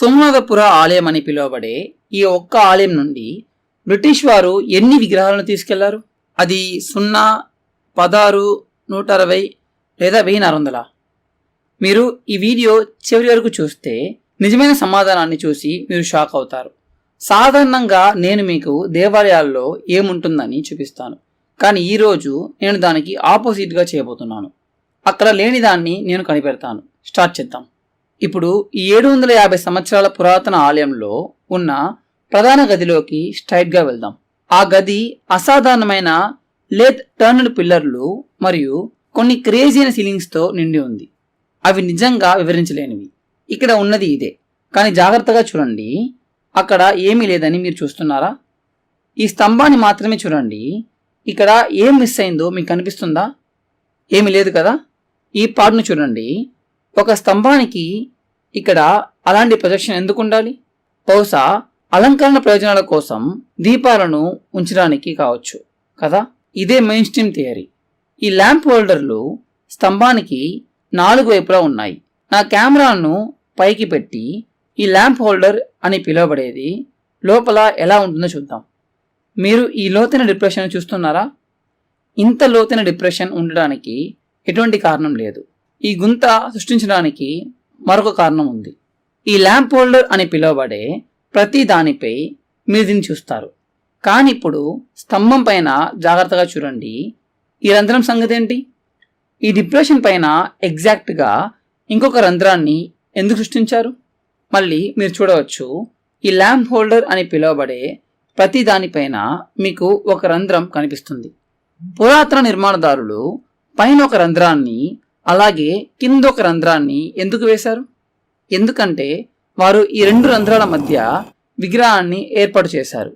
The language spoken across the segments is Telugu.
సోమనాథపుర ఆలయం అని పిలువబడే ఈ ఒక్క ఆలయం నుండి బ్రిటిష్ వారు ఎన్ని విగ్రహాలను తీసుకెళ్లారు? అది 0, 16, 160 లేదా 1400? మీరు ఈ వీడియో చివరి వరకు చూస్తే నిజమైన సమాధానాన్ని చూసి మీరు షాక్ అవుతారు. సాధారణంగా నేను మీకు దేవాలయాల్లో ఏముంటుందని చూపిస్తాను, కానీ ఈరోజు నేను దానికి ఆపోజిట్గా చేయబోతున్నాను. అక్కడ లేని దాన్ని నేను కనిపెడతాను. స్టార్ట్ చేద్దాం. ఇప్పుడు ఈ 750 సంవత్సరాల పురాతన ఆలయంలో ఉన్న ప్రధాన గదిలోకి స్ట్రైట్గా వెళ్దాం. ఆ గది అసాధారణమైన లేత్ టర్న్డ్ పిల్లర్లు మరియు కొన్ని క్రేజీ అయిన సీలింగ్స్తో నిండి ఉంది. అవి నిజంగా వివరించలేనివి. ఇక్కడ ఉన్నది ఇదే, కానీ జాగ్రత్తగా చూడండి. అక్కడ ఏమీ లేదని మీరు చూస్తున్నారా? ఈ స్తంభాన్ని మాత్రమే చూడండి. ఇక్కడ ఏం మిస్ అయిందో మీకు కనిపిస్తుందా? ఏమీ లేదు కదా. ఈ పార్ట్ను చూడండి. ఒక స్తంభానికి ఇక్కడ అలాంటి ప్రొజెక్షన్ ఎందుకు ఉండాలి? బహుశా అలంకరణ ప్రయోజనాల కోసం దీపాలను ఉంచడానికి కావచ్చు కదా. ఇదే మెయిన్ స్ట్రీమ్ థియరీ. ఈ ల్యాంప్ హోల్డర్లు స్తంభానికి 4 వైపులా ఉన్నాయి. నా కెమెరాను పైకి పెట్టి ఈ ల్యాంప్ హోల్డర్ అని పిలువబడేది లోపల ఎలా ఉంటుందో చూద్దాం. మీరు ఈ లోతైన డిప్రెషన్ చూస్తున్నారా? ఇంత లోతైన డిప్రెషన్ ఉండడానికి ఎటువంటి కారణం లేదు. ఈ గుంత సృష్టించడానికి మరొక కారణం ఉంది. ఈ ల్యాంప్ హోల్డర్ అని పిలువబడే ప్రతి దానిపై మీరు దీన్ని చూస్తారు. కానీ ఇప్పుడు స్తంభం పైన జాగ్రత్తగా చూడండి. ఈ రంధ్రం సంగతి ఏంటి? ఈ డిప్రెషన్ పైన ఎగ్జాక్ట్గా ఇంకొక రంధ్రాన్ని ఎందుకు సృష్టించారు? మళ్ళీ మీరు చూడవచ్చు. ఈ ల్యాంప్ హోల్డర్ అని పిలువబడే ప్రతి దానిపైన మీకు ఒక రంధ్రం కనిపిస్తుంది. పురాతన నిర్మాణదారులు పైన ఒక రంధ్రాన్ని అలాగే కింద ఒక రంధ్రాన్ని ఎందుకు వేశారు? ఎందుకంటే వారు ఈ 2 రంధ్రాల మధ్య విగ్రహాన్ని ఏర్పాటు చేశారు.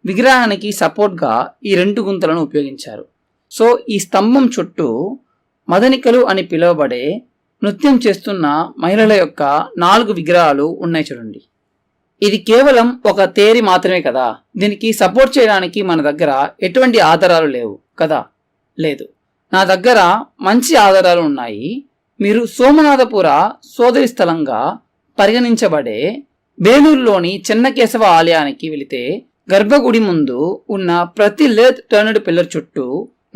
విగ్రహానికి సపోర్ట్గా ఈ 2 గుంతలను ఉపయోగించారు. సో ఈ స్తంభం చుట్టూ మదనికలు అని పిలువబడే నృత్యం చేస్తున్న మహిళల యొక్క 4 విగ్రహాలు ఉన్నాయి చూడండి. ఇది కేవలం ఒక థియరీ మాత్రమే కదా. దీనికి సపోర్ట్ చేయడానికి మన దగ్గర ఎటువంటి ఆధారాలు లేవు కదా. లేదు, నా దగ్గర మంచి ఆధారాలు ఉన్నాయి. మీరు సోమనాథపుర సోదరి స్థలంగా పరిగణించబడే బేలూరులోని చెన్నకేశవ ఆలయానికి వెళితే గర్భగుడి ముందు ఉన్న ప్రతి లేత్ టర్న్డ్ పిల్లర్ చుట్టూ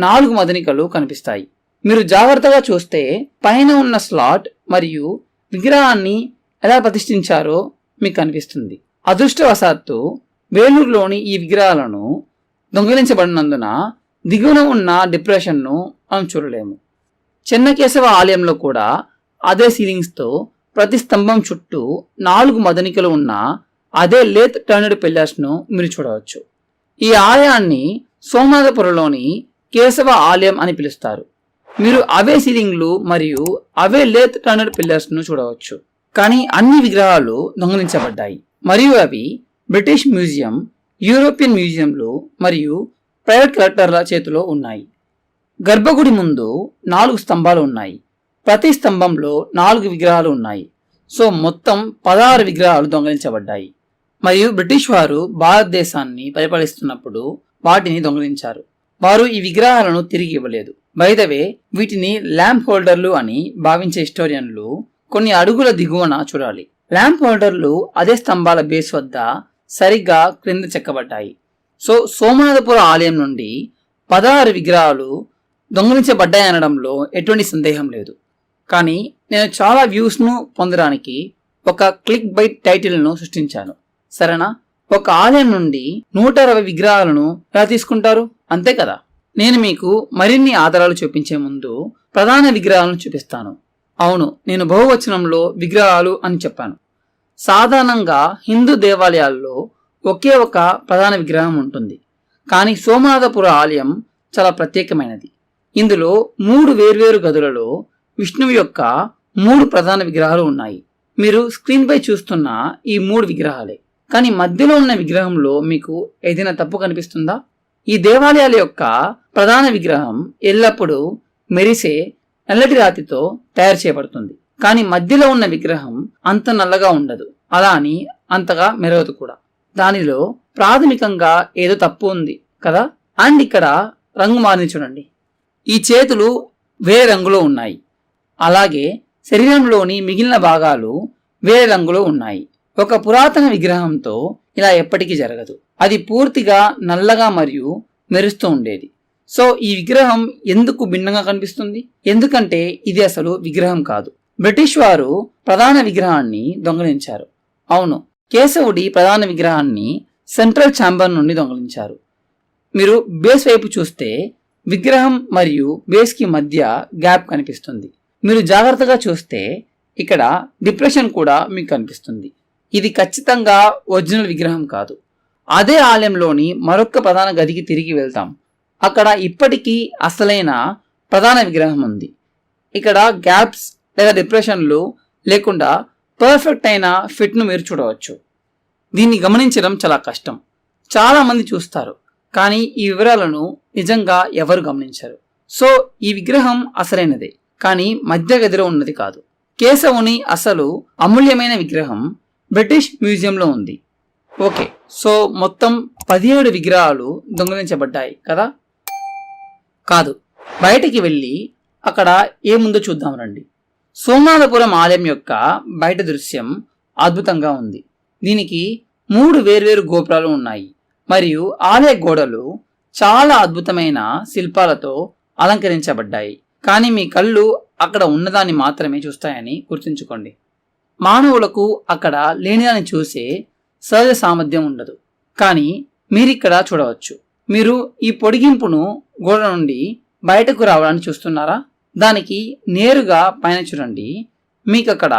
4 మదనికలు కనిపిస్తాయి. మీరు జాగ్రత్తగా చూస్తే పైన ఉన్న స్లాట్ మరియు విగ్రహాన్ని ఎలా ప్రతిష్ఠించారో మీకు కనిపిస్తుంది. అదృష్టవశాత్తు వేలూరులోని ఈ విగ్రహాలను దొంగిలించబడినందున దిగువన ఉన్న డిప్రెషన్ను మనం చూడలేము. చెన్నకేశవ ఆలయంలో కూడా అదే సీలింగ్స్తో ప్రతి స్తంభం చుట్టూ 4 మదనికలు ఉన్న అదే లేత్ టర్న్డ్ పిల్లర్స్ను మీరు చూడవచ్చు. ఈ ఆలయాన్ని సోమనాథపురలోని కేశవ ఆలయం అని పిలుస్తారు. మీరు అవే సీలింగ్లు మరియు అవే లేత్ టర్న్డ్ పిల్లర్స్ను చూడవచ్చు. కానీ అన్ని విగ్రహాలు దొంగిలించబడ్డాయి మరియు అవి బ్రిటిష్ మ్యూజియం, యూరోపియన్ మ్యూజియంలు మరియు ప్రైవేట్ కలెక్టర్ల చేతిలో ఉన్నాయి. గర్భగుడి ముందు 4 స్తంభాలు ఉన్నాయి. ప్రతి స్తంభంలో 4 విగ్రహాలు ఉన్నాయి. సో మొత్తం 16 విగ్రహాలు దొంగిలించబడ్డాయి. మరియు బ్రిటిష్ వారు భారతదేశాన్ని పరిపాలిస్తున్నప్పుడు వాటిని దొంగిలించారు. వారు ఈ విగ్రహాలను తిరిగి ఇవ్వలేదు. బై ద వే, వీటిని ల్యాంప్ హోల్డర్లు అని భావించే హిస్టోరియన్లు కొన్ని అడుగుల దిగువన చూడాలి. ల్యాంప్ హోల్డర్లు అదే స్తంభాల బేస్ వద్ద సరిగ్గా క్రింద చెక్కబడ్డాయి. సో సోమనాథపుర ఆలయం నుండి 16 విగ్రహాలు దొంగిలించబడ్డాయనడంలో ఎటువంటి సందేహం లేదు. కానీ నేను చాలా వ్యూస్ను పొందడానికి ఒక క్లిక్ బైట్ టైటిల్ను సృష్టించాను. సరేనా? ఒక ఆలయం నుండి 160 విగ్రహాలను ఎలా తీసుకుంటారు? అంతే కదా. నేను మీకు మరిన్ని ఆధారాలు చూపించే ముందు ప్రధాన విగ్రహాలను చూపిస్తాను. అవును, నేను బహువచనంలో విగ్రహాలు అని చెప్పాను. సాధారణంగా హిందూ దేవాలయాల్లో ఒకే ఒక ప్రధాన విగ్రహం ఉంటుంది. కానీ సోమనాథపుర ఆలయం చాలా ప్రత్యేకమైనది. ఇందులో 3 వేర్వేరు గదులలో విష్ణువు యొక్క 3 ప్రధాన విగ్రహాలు ఉన్నాయి. మీరు స్క్రీన్ పై చూస్తున్న ఈ 3 విగ్రహాలే. కానీ మధ్యలో ఉన్న విగ్రహంలో మీకు ఏదైనా తప్పు కనిపిస్తుందా? ఈ దేవాలయాల యొక్క ప్రధాన విగ్రహం ఎల్లప్పుడూ మెరిసే నల్లటి రాతితో తయారు చేయబడుతుంది. కానీ మధ్యలో ఉన్న విగ్రహం అంత నల్లగా ఉండదు, అలా అని అంతగా మెరవదు కూడా. దానిలో ప్రాథమికంగా ఏదో తప్పు ఉంది కదా. అండ్ ఇక్కడ రంగు మారింది చూడండి. ఈ చేతులు వేరే రంగులో ఉన్నాయి, అలాగే శరీరంలోని మిగిలిన భాగాలు వేరే రంగులో ఉన్నాయి. ఒక పురాతన విగ్రహంతో ఇలా ఎప్పటికీ జరగదు. అది పూర్తిగా నల్లగా మరియు మెరుస్తూ ఉండేది. సో ఈ విగ్రహం ఎందుకు భిన్నంగా కనిపిస్తుంది? ఎందుకంటే ఇది అసలు విగ్రహం కాదు. బ్రిటిష్ వారు ప్రధాన విగ్రహాన్ని దొంగిలించారు. అవును, కేశవుడి ప్రధాన విగ్రహాన్ని సెంట్రల్ ఛాంబర్ నుండి దొంగిలించారు. మీరు బేస్ వైపు చూస్తే విగ్రహం మరియు బేస్ కి మధ్య గ్యాప్ కనిపిస్తుంది. మీరు జాగ్రత్తగా చూస్తే ఇక్కడ డిప్రెషన్ కూడా మీకు కనిపిస్తుంది. ఇది ఖచ్చితంగా ఒరిజినల్ విగ్రహం కాదు. అదే ఆలయంలోని మరొక ప్రధాన గదికి తిరిగి వెళ్తాం. అక్కడ ఇప్పటికీ అసలైన ప్రధాన విగ్రహం ఉంది. ఇక్కడ గ్యాప్స్ లేదా డిప్రెషన్లు లేకుండా పర్ఫెక్ట్ అయిన ఫిట్ను మీరు చూడవచ్చు. దీన్ని గమనించడం చాలా కష్టం. చాలా మంది చూస్తారు, కానీ ఈ వివరాలను నిజంగా ఎవరు గమనించరు. సో ఈ విగ్రహం అసలైనదే, కానీ మధ్య గదిలో ఉన్నది కాదు. కేశవుని అసలు అమూల్యమైన విగ్రహం బ్రిటిష్ మ్యూజియంలో ఉంది. ఓకే, సో మొత్తం 17 విగ్రహాలు దొంగిలించబడ్డాయి కదా? కాదు, బయటికి వెళ్ళి అక్కడ ఏముందో చూద్దాం రండి. సోమనాథపురం ఆలయం యొక్క బయట దృశ్యం అద్భుతంగా ఉంది. దీనికి 3 వేర్వేరు గోపురాలు ఉన్నాయి మరియు ఆలయ గోడలు చాలా అద్భుతమైన శిల్పాలతో అలంకరించబడ్డాయి. కానీ మీ కళ్ళు అక్కడ ఉన్నదాన్ని మాత్రమే చూస్తాయని గుర్తుంచుకోండి. మానవులకు అక్కడ లేనిదాన్ని చూసే సహజ సామర్థ్యం ఉండదు, కానీ మీరిక్కడ చూడవచ్చు. మీరు ఈ పొడిగింపును గోడ నుండి బయటకు రావడాన్ని చూస్తున్నారా? దానికి నేరుగా పైన చూడండి. మీకు అక్కడ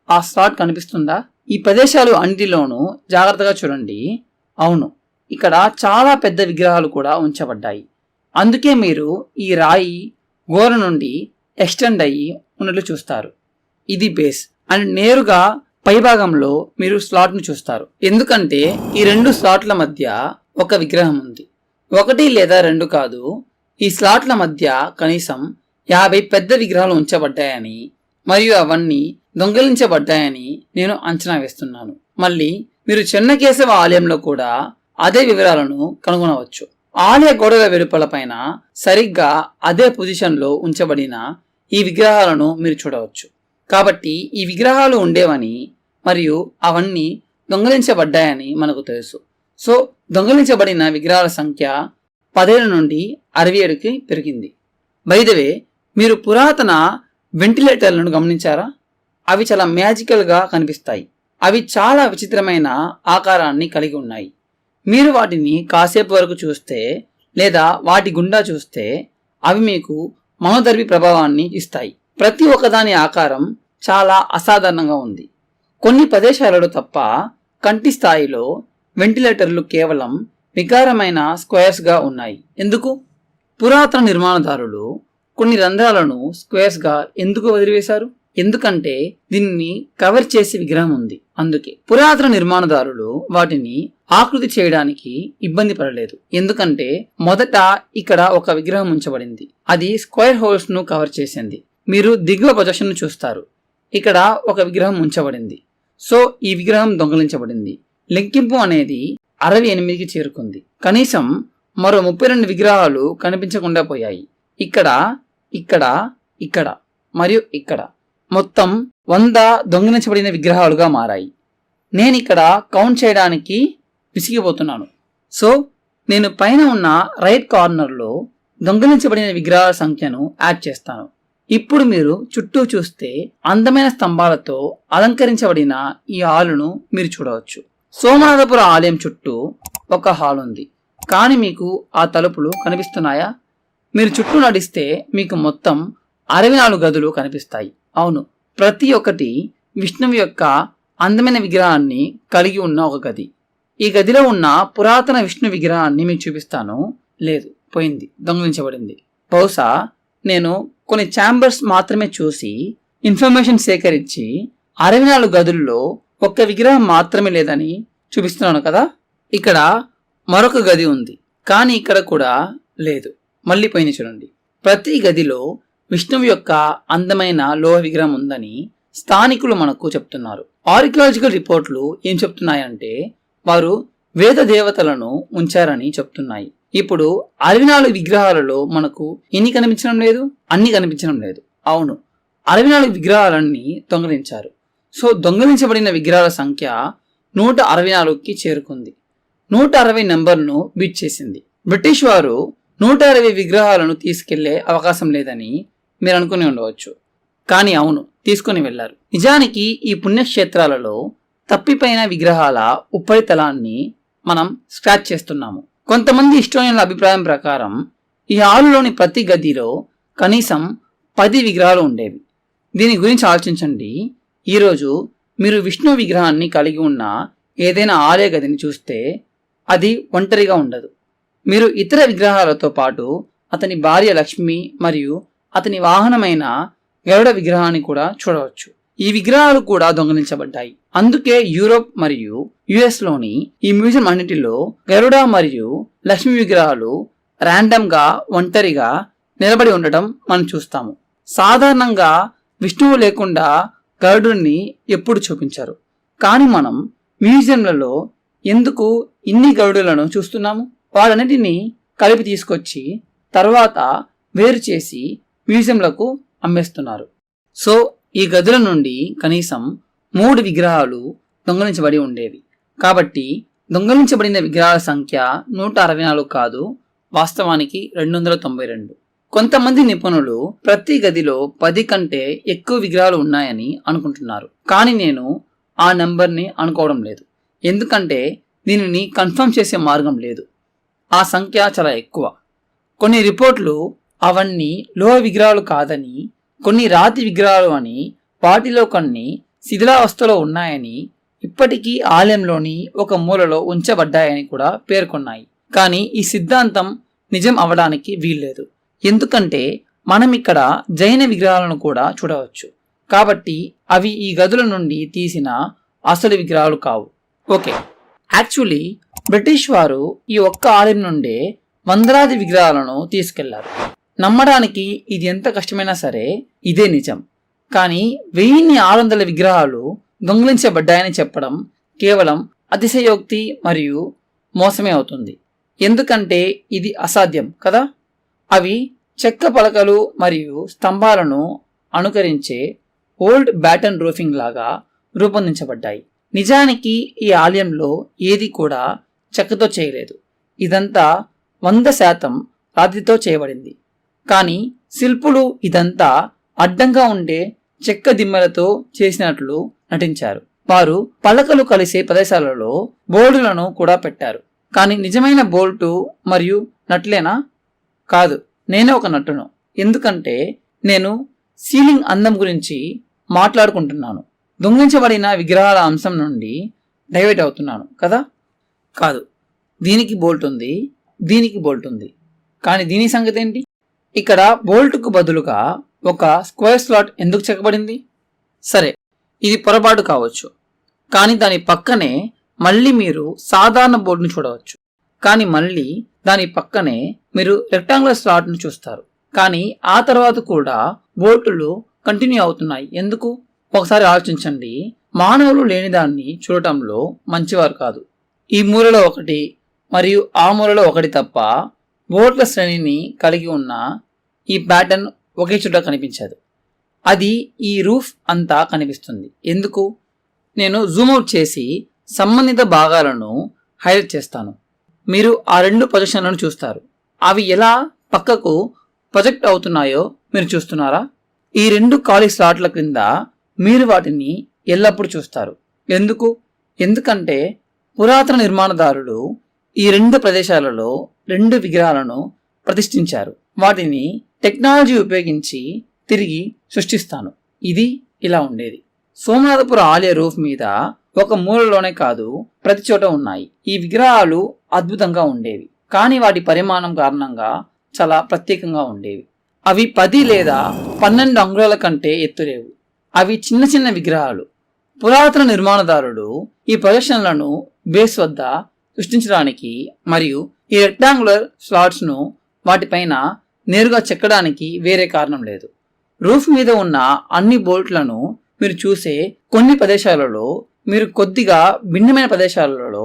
ఆ స్లాట్ కనిపిస్తుందా? ఈ ప్రదేశాలు అన్నిటిలోనూ జాగ్రత్తగా చూడండి. అవును, ఇక్కడ చాలా పెద్ద విగ్రహాలు కూడా ఉంచబడ్డాయి. అందుకే మీరు ఈ రాయి గోడ నుండి ఎక్స్టెండ్ అయ్యి ఉన్నట్లు చూస్తారు. ఇది బేస్ అండ్ నేరుగా పైభాగంలో మీరు స్లాట్ను చూస్తారు. ఎందుకంటే ఈ 2 స్లాట్ల మధ్య ఒక విగ్రహం ఉంది. 1 లేదా 2 కాదు, ఈ స్లాట్ల మధ్య కనీసం 50 పెద్ద విగ్రహాలు ఉంచబడ్డాయని మరియు అవన్నీ దొంగిలించబడ్డాయని నేను అంచనా వేస్తున్నాను. మళ్ళీ మీరు చెన్నకేశవ ఆలయంలో కూడా అదే వివరాలను కనుగొనవచ్చు. ఆలయ గోడల వెలుపల పైన సరిగ్గా అదే పొజిషన్లో ఉంచబడిన ఈ విగ్రహాలను మీరు చూడవచ్చు. కాబట్టి ఈ విగ్రహాలు ఉండేవని మరియు అవన్నీ దొంగిలించబడ్డాయని మనకు తెలుసు. సో దొంగిలించబడిన విగ్రహాల సంఖ్య 17 నుండి 67కి పెరిగింది. బై ద వే, మీరు పురాతన వెంటిలేటర్లను గమనించారా? అవి చాలా మ్యాజికల్గా కనిపిస్తాయి. అవి చాలా విచిత్రమైన ఆకారాన్ని కలిగి ఉన్నాయి. మీరు వాటిని కాసేపు వరకు చూస్తే లేదా వాటి గుండా చూస్తే అవి మీకు మనోధర్మి ప్రభావాన్ని ఇస్తాయి. ప్రతి ఒక్కదాని ఆకారం చాలా అసాధారణంగా ఉంది. కొన్ని ప్రదేశాలలో తప్ప కంటి స్థాయిలో వెంటిలేటర్లు కేవలం వికారమైన స్క్వేర్స్గా ఉన్నాయి. ఎందుకు? పురాతన నిర్మాణదారులు కొన్ని రంధ్రాలను స్క్వేర్స్గా ఎందుకు వదిలివేశారు? ఎందుకంటే దీనిని కవర్ చేసే విగ్రహం ఉంది. అందుకే పురాతన నిర్మాణదారులు వాటిని ఆకృతి చేయడానికి ఇబ్బంది పడలేదు. ఎందుకంటే మొదట ఇక్కడ ఒక విగ్రహం ఉంచబడింది, అది స్క్వేర్ హోల్స్ ను కవర్ చేసింది. మీరు దిగువ ప్రొజెక్షన్ ను చూస్తారు, ఇక్కడ ఒక విగ్రహం ఉంచబడింది. సో ఈ విగ్రహం దొంగిలించబడింది. లెక్కింపు అనేది 68కి చేరుకుంది. కనీసం మరో 32 విగ్రహాలు కనిపించకుండా పోయాయి. ఇక్కడ ఇక్కడ ఇక్కడ మరియు ఇక్కడ మొత్తం 100 దొంగిలించబడిన విగ్రహాలుగా మారాయి. నేను ఇక్కడ కౌంట్ చేయడానికి విసిగిపోతున్నాను. సో నేను పైన ఉన్న రైట్ కార్నర్లో దొంగిలించబడిన విగ్రహాల సంఖ్యను యాడ్ చేస్తాను. ఇప్పుడు మీరు చుట్టూ చూస్తే అందమైన స్తంభాలతో అలంకరించబడిన ఈ హాలును మీరు చూడవచ్చు. సోమనాథపుర ఆలయం చుట్టూ ఒక హాల్ ఉంది, కానీ మీకు ఆ తలుపులు కనిపిస్తున్నాయా? మీరు చుట్టూ నడిస్తే మీకు మొత్తం 64 గదులు కనిపిస్తాయి. అవును, ప్రతి ఒక్కటి విష్ణువు యొక్క అందమైన విగ్రహాన్ని కలిగి ఉన్న ఒక గది. ఈ గదిలో ఉన్న పురాతన విష్ణు విగ్రహాన్ని మీకు చూపిస్తాను. లేదు, పోయింది, దొంగిలించబడింది. బహుశా నేను కొన్ని ఛాంబర్స్ మాత్రమే చూసి ఇన్ఫర్మేషన్ సేకరించి 64 గదుల్లో ఒక్క విగ్రహం మాత్రమే లేదని చూపిస్తున్నాను కదా. ఇక్కడ మరొక గది ఉంది, కానీ ఇక్కడ కూడా లేదు. మళ్ళీ పోయింది చూడండి. ప్రతి గదిలో విష్ణువు యొక్క అందమైన లోహ విగ్రహం ఉందని స్థానికులు మనకు చెప్తున్నారు. ఆర్కియాలజికల్ రిపోర్ట్లు ఏం చెప్తున్నాయంటే వారు వేద దేవతలను ఉంచారని చెప్తున్నాయి. ఇప్పుడు 64 విగ్రహాలలో మనకు ఎన్ని కనిపించడం లేదు? అన్ని కనిపించడం లేదు. అవును, 64 విగ్రహాలన్నీ దొంగిలించారు. సో దొంగిలించబడిన విగ్రహాల సంఖ్య 164కి చేరుకుంది. 160 నెంబర్ను బీట్ చేసింది. బ్రిటిష్ వారు 160 విగ్రహాలను తీసుకెళ్లే అవకాశం లేదని మీరు అనుకుని ఉండవచ్చు. కానీ అవును, తీసుకుని వెళ్లారు. నిజానికి ఈ పుణ్యక్షేత్రాలలో తప్పిపోయిన విగ్రహాల ఉపరితలాన్ని మనం స్క్రాచ్ చేస్తున్నాము. కొంతమంది హిస్టోరియన్ల అభిప్రాయం ప్రకారం ఈ హాలులోని ప్రతి గదిలో కనీసం 10 విగ్రహాలు ఉండేవి. దీని గురించి ఆలోచించండి. ఈరోజు మీరు విష్ణు విగ్రహాన్ని కలిగి ఉన్న ఏదైనా ఆలయ గదిని చూస్తే అది ఒంటరిగా ఉండదు. మీరు ఇతర విగ్రహాలతో పాటు అతని భార్య లక్ష్మి మరియు అతని వాహనమైన గరుడ విగ్రహాన్ని కూడా చూడవచ్చు. ఈ విగ్రహాలు కూడా దొంగిలించబడ్డాయి. అందుకే యూరోప్ మరియు యుఎస్ లోని ఈ మ్యూజియం అన్నిటిలో గరుడ మరియు లక్ష్మి విగ్రహాలు ర్యాండమ్ గా ఒంటరిగా నిలబడి ఉండటం మనం చూస్తాము. సాధారణంగా విష్ణువు లేకుండా గరుడుని ఎప్పుడు చూపించారు. కానీ మనం మ్యూజియంలలో ఎందుకు ఇన్ని గరుడులను చూస్తున్నాము? వాటన్నిటిని కలిపి తీసుకొచ్చి తర్వాత వేరు చేసి మ్యూజియంలకు అమ్మేస్తున్నారు. సో ఈ గదుల నుండి కనీసం 3 విగ్రహాలు దొంగలించబడి ఉండేవి. కాబట్టి దొంగలించబడిన విగ్రహాల సంఖ్య 164 కాదు, వాస్తవానికి 292. కొంతమంది నిపుణులు ప్రతి గదిలో 10 కంటే ఎక్కువ విగ్రహాలు ఉన్నాయని అనుకుంటున్నారు. కానీ నేను ఆ నెంబర్ని అనుకోవడం లేదు. ఎందుకంటే దీనిని కన్ఫర్మ్ చేసే మార్గం లేదు. ఆ సంఖ్య చాలా ఎక్కువ. కొన్ని రిపోర్ట్లు అవన్నీ లోహ విగ్రహాలు కాదని, కొన్ని రాతి విగ్రహాలు అని, వాటిలో కొన్ని శిథిలావస్థలో ఉన్నాయని, ఇప్పటికీ ఆలయంలోని ఒక మూలలో ఉంచబడ్డాయని కూడా పేర్కొన్నాయి. కానీ ఈ సిద్ధాంతం నిజం అవడానికి వీల్లేదు. ఎందుకంటే మనం ఇక్కడ జైన విగ్రహాలను కూడా చూడవచ్చు. కాబట్టి అవి ఈ గదుల నుండి తీసిన అసలు విగ్రహాలు కావు. ఓకే, యాక్చువల్లీ బ్రిటిష్ వారు ఈ ఒక్క ఆలయం నుండే వందలాది విగ్రహాలను తీసుకెళ్లారు. నమ్మడానికి ఇది ఎంత కష్టమైనా సరే ఇదే నిజం. కానీ 1600 విగ్రహాలు దొంగిలించబడ్డాయని చెప్పడం కేవలం అతిశయోక్తి మరియు మోసమే అవుతుంది. ఎందుకంటే ఇది అసాధ్యం కదా. అవి చెక్క పలకలు మరియు స్తంభాలను అనుకరించే ఓల్డ్ బ్యాటన్ రూఫింగ్ లాగా రూపొందించబడ్డాయి. నిజానికి ఈ ఆలయంలో ఏది కూడా చెక్కతో చేయలేదు. ఇదంతా 100% రాతితో చేయబడింది. కానీ శిల్పులు ఇదంతా అడ్డంగా ఉండే చెక్క దిమ్మలతో చేసినట్లు నటించారు. వారు పలకలు కలిసే ప్రదేశాలలో బోల్టులను కూడా పెట్టారు. కానీ నిజమైన బోల్టు మరియు నట్లేనా? కాదు, నేనే ఒక నట్టును. ఎందుకంటే నేను సీలింగ్ అందం గురించి మాట్లాడుకుంటున్నాను. దొంగిలించబడిన విగ్రహాల అంశం నుండి డైవర్ట్ అవుతున్నాను కదా. కాదు, దీనికి బోల్ట్ ఉంది, దీనికి బోల్ట్ ఉంది. కానీ దీని సంగతి ఏంటి? ఇక్కడ బోల్ట్కు బదులుగా ఒక స్క్వేర్ స్లాట్ ఎందుకు చెక్కబడింది? సరే, ఇది పొరపాటు కావచ్చు. కానీ దాని పక్కనే మళ్ళీ మీరు సాధారణ బోల్ట్ను చూడవచ్చు. కానీ మళ్ళీ దాని పక్కనే మీరు రెక్టాంగులర్ స్లాట్ను చూస్తారు. కానీ ఆ తర్వాత కూడా బోల్టులు కంటిన్యూ అవుతున్నాయి. ఎందుకు? ఒకసారి ఆలోచించండి. మానవులు లేని దాన్ని చూడటంలో మంచివారు కాదు. ఈ మూలలో ఒకటి మరియు ఆ మూలలో ఒకటి తప్ప బోల్ట్ల శ్రేణిని కలిగి ఉన్న ఈ ప్యాటర్న్ ఒకే చోట కనిపించదు. అది ఈ రూఫ్ అంతా కనిపిస్తుంది. ఎందుకు? నేను జూమ్ అవుట్ చేసి సంబంధిత భాగాలను హైలైట్ చేస్తాను. మీరు ఆ 2 ప్రొజెక్షన్లను చూస్తారు. అవి ఎలా పక్కకు ప్రొజెక్ట్ అవుతున్నాయో మీరు చూస్తున్నారా? ఈ 2 ఖాళీ స్లాట్ల క్రింద మీరు వాటిని ఎల్లప్పుడూ చూస్తారు. ఎందుకు? ఎందుకంటే పురాతన నిర్మాణదారులు ఈ 2 ప్రదేశాలలో 2 విగ్రహాలను ప్రతిష్ఠించారు. వాటిని టెక్నాలజీ ఉపయోగించి తిరిగి సృష్టిస్తాను. ఇది ఇలా ఉండేది. సోమనాథపుర ఆలయ రూఫ్ మీద ఒక మూలలోనే కాదు, ప్రతి చోట ఉన్నాయి. ఈ విగ్రహాలు అద్భుతంగా ఉండేవి. కానీ వాటి పరిమాణం కారణంగా చాలా ప్రత్యేకంగా ఉండేవి. అవి 10 లేదా 12 అంగుళాల కంటే ఎత్తులేవు. అవి చిన్న చిన్న విగ్రహాలు. పురాతన నిర్మాణదారులు ఈ ప్రొజెక్షన్లను బేస్ వద్ద సృష్టించడానికి మరియు ఈ రెక్టాంగులర్ స్లాట్స్ ను వాటిపైన నేరుగా చెక్కడానికి వేరే కారణం లేదు. రూఫ్ మీద ఉన్న అన్ని బోల్ట్లను మీరు చూసే కొన్ని ప్రదేశాలలో మీరు కొద్దిగా భిన్నమైన ప్రదేశాలలో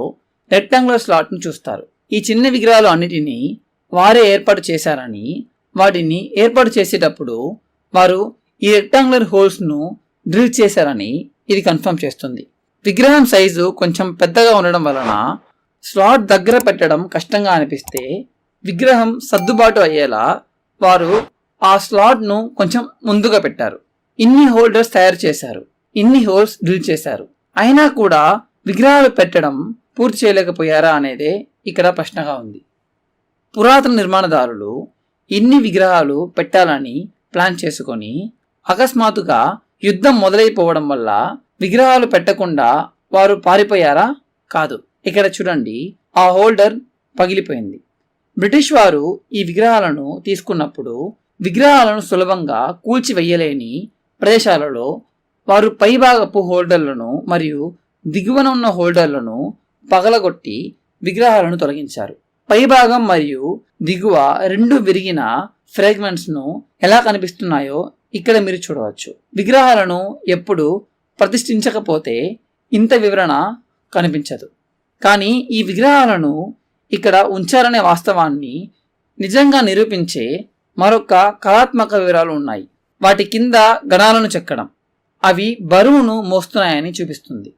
రెక్టాంగులర్ స్లాట్ను చూస్తారు. ఈ చిన్న విగ్రహాలు అన్నిటినీ వారే ఏర్పాటు చేశారని, వాటిని ఏర్పాటు చేసేటప్పుడు వారు ఈ రెక్టాంగులర్ హోల్స్ ను డ్రిల్ చేశారని ఇది కన్ఫర్మ్ చేస్తుంది. విగ్రహం సైజు కొంచెం పెద్దగా ఉండడం వలన స్లాట్ దగ్గర పెట్టడం కష్టంగా అనిపిస్తే విగ్రహం సర్దుబాటు అయ్యేలా వారు ఆ స్లాట్ను కొంచెం ముందుగా పెట్టారు. ఇన్ని హోల్డర్స్ తయారు చేశారు, ఇన్ని హోల్స్ డ్రిల్ చేశారు, అయినా కూడా విగ్రహాలు పెట్టడం పూర్తి చేయలేకపోయారా అనేదే ఇక్కడ ప్రశ్నగా ఉంది. పురాతన నిర్మాణదారులు ఇన్ని విగ్రహాలు పెట్టాలని ప్లాన్ చేసుకొని అకస్మాత్తుగా యుద్ధం మొదలైపోవడం వల్ల విగ్రహాలు పెట్టకుండా వారు పారిపోయారా? కాదు. ఇక్కడ చూడండి, ఆ హోల్డర్ పగిలిపోయింది. బ్రిటిష్ వారు ఈ విగ్రహాలను తీసుకున్నప్పుడు విగ్రహాలను సులభంగా కూల్చివేయలేని ప్రదేశాలలో వారు పైభాగపు హోల్డర్లను మరియు దిగువన ఉన్న హోల్డర్లను పగలగొట్టి విగ్రహాలను తొలగించారు. పైభాగం మరియు దిగువ రెండు విరిగిన ఫ్రాగ్మెంట్స్ను ఎలా కనిపిస్తున్నాయో ఇక్కడ మీరు చూడవచ్చు. విగ్రహాలను ఎప్పుడు ప్రతిష్ఠించకపోతే ఇంత వివరణ కనిపించదు. కానీ ఈ విగ్రహాలను ఇక్కడ ఉంచారనే వాస్తవాన్ని నిజంగా నిరూపించే మరొక కళాత్మక వివరాలు ఉన్నాయి. వాటి కింద గణాలను చెక్కడం, అవి బరువును మోస్తున్నాయని చూపిస్తుంది.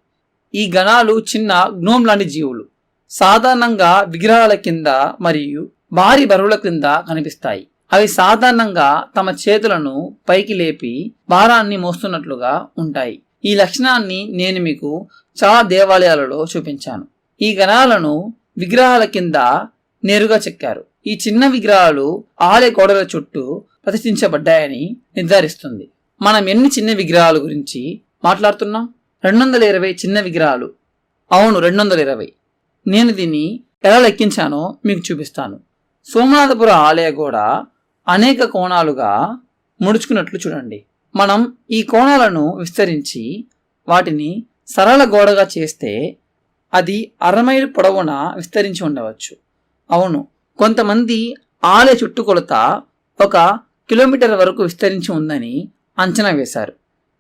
ఈ గణాలు చిన్న గ్నోమ్ లాంటి జీవులు. సాధారణంగా విగ్రహాల కింద మరియు భారీ బరువుల కింద కనిపిస్తాయి. అవి సాధారణంగా తమ చేతులను పైకి లేపి భారాన్ని మోస్తున్నట్లుగా ఉంటాయి. ఈ లక్షణాన్ని నేను మీకు చాలా దేవాలయాలలో చూపించాను. ఈ గణాలను విగ్రహాల కింద నేరుగా చెక్కారు. ఈ చిన్న విగ్రహాలు ఆలయ గోడల చుట్టూ ప్రతిష్ఠించబడ్డాయని నిర్ధారిస్తుంది. మనం ఎన్ని చిన్న విగ్రహాల గురించి మాట్లాడుతున్నాం? 220 చిన్న విగ్రహాలు. అవును, 220. నేను దీన్ని ఎలా లెక్కించానో మీకు చూపిస్తాను. సోమనాథపుర ఆలయ గోడ అనేక కోణాలుగా ముడుచుకున్నట్లు చూడండి. మనం ఈ కోణాలను విస్తరించి వాటిని సరళ గోడగా చేస్తే అది 60 మైలు పొడవున విస్తరించి ఉండవచ్చు. అవును, కొంతమంది ఆలయ చుట్టుకొలత 1 కిలోమీటర్ వరకు విస్తరించి ఉందని అంచనా వేశారు.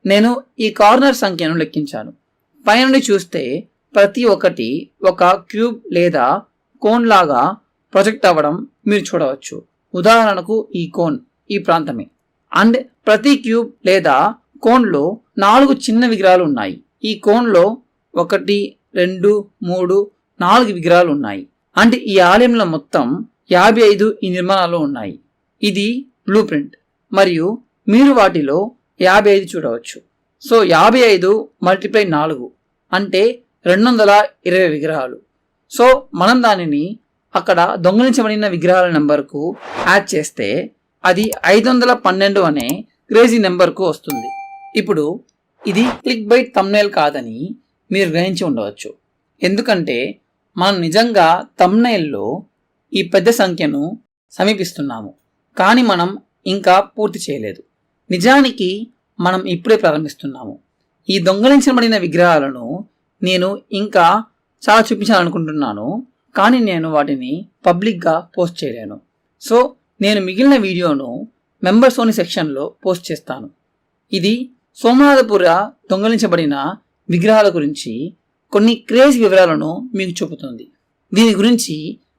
నేను ఈ కార్నర్ సంఖ్యను లెక్కించాను. పైనుండి చూస్తే ప్రతి ఒక్కటి ఒక క్యూబ్ లేదా కోన్ లాగా ప్రొజెక్ట్ అవ్వడం మీరు చూడవచ్చు. ఉదాహరణకు ఈ కోన్ ఈ ప్రాంతమే. అండ్ ప్రతి క్యూబ్ లేదా కోన్లో 4 చిన్న విగ్రహాలు ఉన్నాయి. ఈ కోన్లో 1, 2, 3, 4 విగ్రహాలు ఉన్నాయి. అంటే ఈ ఆలయంలో మొత్తం 55 ఈ నిర్మాణాలు ఉన్నాయి. ఇది బ్లూ ప్రింట్ మరియు మీరు వాటిలో 55 చూడవచ్చు. సో 55 × 4 అంటే 220 విగ్రహాలు. సో మనం దానిని అక్కడ దొంగిలించబడిన విగ్రహాల నెంబర్కు యాడ్ చేస్తే అది 512 అనే క్రేజీ నెంబర్కు వస్తుంది. ఇప్పుడు ఇది క్లిక్ బైట్ థంబ్నెయిల్ కాదని మీరు గ్రహించి ఉండవచ్చు. ఎందుకంటే మనం నిజంగా థంబ్నెయిల్లో ఈ పెద్ద సంఖ్యను సమీపిస్తున్నాము, కానీ మనం ఇంకా పూర్తి చేయలేదు. నిజానికి మనం ఇప్పుడే ప్రారంభిస్తున్నాము. ఈ దొంగలించబడిన విగ్రహాలను నేను ఇంకా చాలా చూపించాలనుకుంటున్నాను, కానీ నేను వాటిని పబ్లిక్గా పోస్ట్ చేయలేను. సో నేను మిగిలిన వీడియోను మెంబర్స్ ఓన్లీ సెక్షన్లో పోస్ట్ చేస్తాను. ఇది సోమనాథపుర దొంగలించబడిన విగ్రహాల గురించి కొన్ని క్రేజ్ వివరాలను మీకు చూపుతుంది. దీని గురించి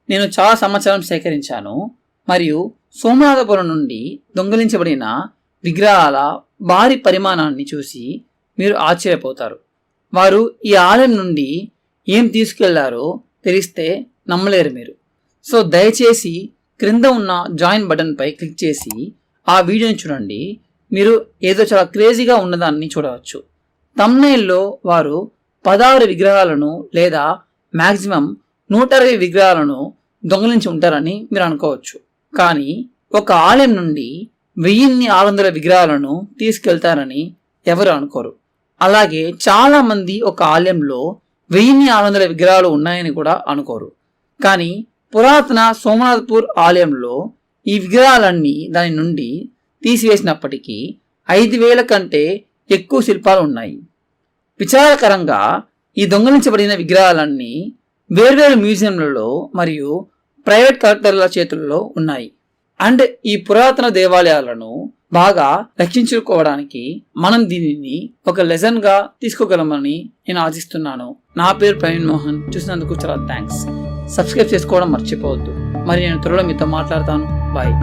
నేను చాలా సమాచారం సేకరించాను మరియు సోమనాథపురం నుండి దొంగలించబడిన విగ్రహాల భారీ పరిమాణాన్ని చూసి మీరు ఆశ్చర్యపోతారు. వారు ఈ ఆలయం నుండి ఏం తీసుకెళ్లారో తెలిస్తే నమ్మలేరు మీరు. సో దయచేసి క్రింద ఉన్న జాయిన్ బటన్పై క్లిక్ చేసి ఆ వీడియోని చూడండి. మీరు ఏదో చాలా క్రేజీగా ఉన్నదాన్ని చూడవచ్చు. థంబ్నెయిల్లో వారు 16 విగ్రహాలను లేదా మ్యాక్సిమం 120 విగ్రహాలను దొంగలించి ఉంటారని మీరు అనుకోవచ్చు. కానీ ఒక ఆలయం నుండి 1600 విగ్రహాలను తీసుకెళ్తారని ఎవరు అనుకోరు. అలాగే చాలా మంది ఒక ఆలయంలో 1600 విగ్రహాలు ఉన్నాయని కూడా అనుకోరు. కానీ పురాతన సోమనాథపూర్ ఆలయంలో ఈ విగ్రహాలన్నీ దాని నుండి తీసివేసినప్పటికీ 5000 కంటే ఎక్కువ శిల్పాలు ఉన్నాయి. విచారకరంగా ఈ దొంగలించబడిన విగ్రహాలన్నీ వేర్వేరు మ్యూజియంలలో మరియు ప్రైవేట్ కలెక్టర్ల చేతుల్లో ఉన్నాయి. అండ్ ఈ పురాతన దేవాలయాలను బాగా రక్షించుకోవడానికి మనం దీనిని ఒక లెసన్ గా తీసుకోగలమని నేను ఆశిస్తున్నాను. నా పేరు ప్రవీణ్ మోహన్. చూసినందుకు చాలా థ్యాంక్స్. సబ్స్క్రైబ్ చేసుకోవడం మర్చిపోవద్దు. మరి నేను త్వరలో మీతో మాట్లాడతాను. బాయ్.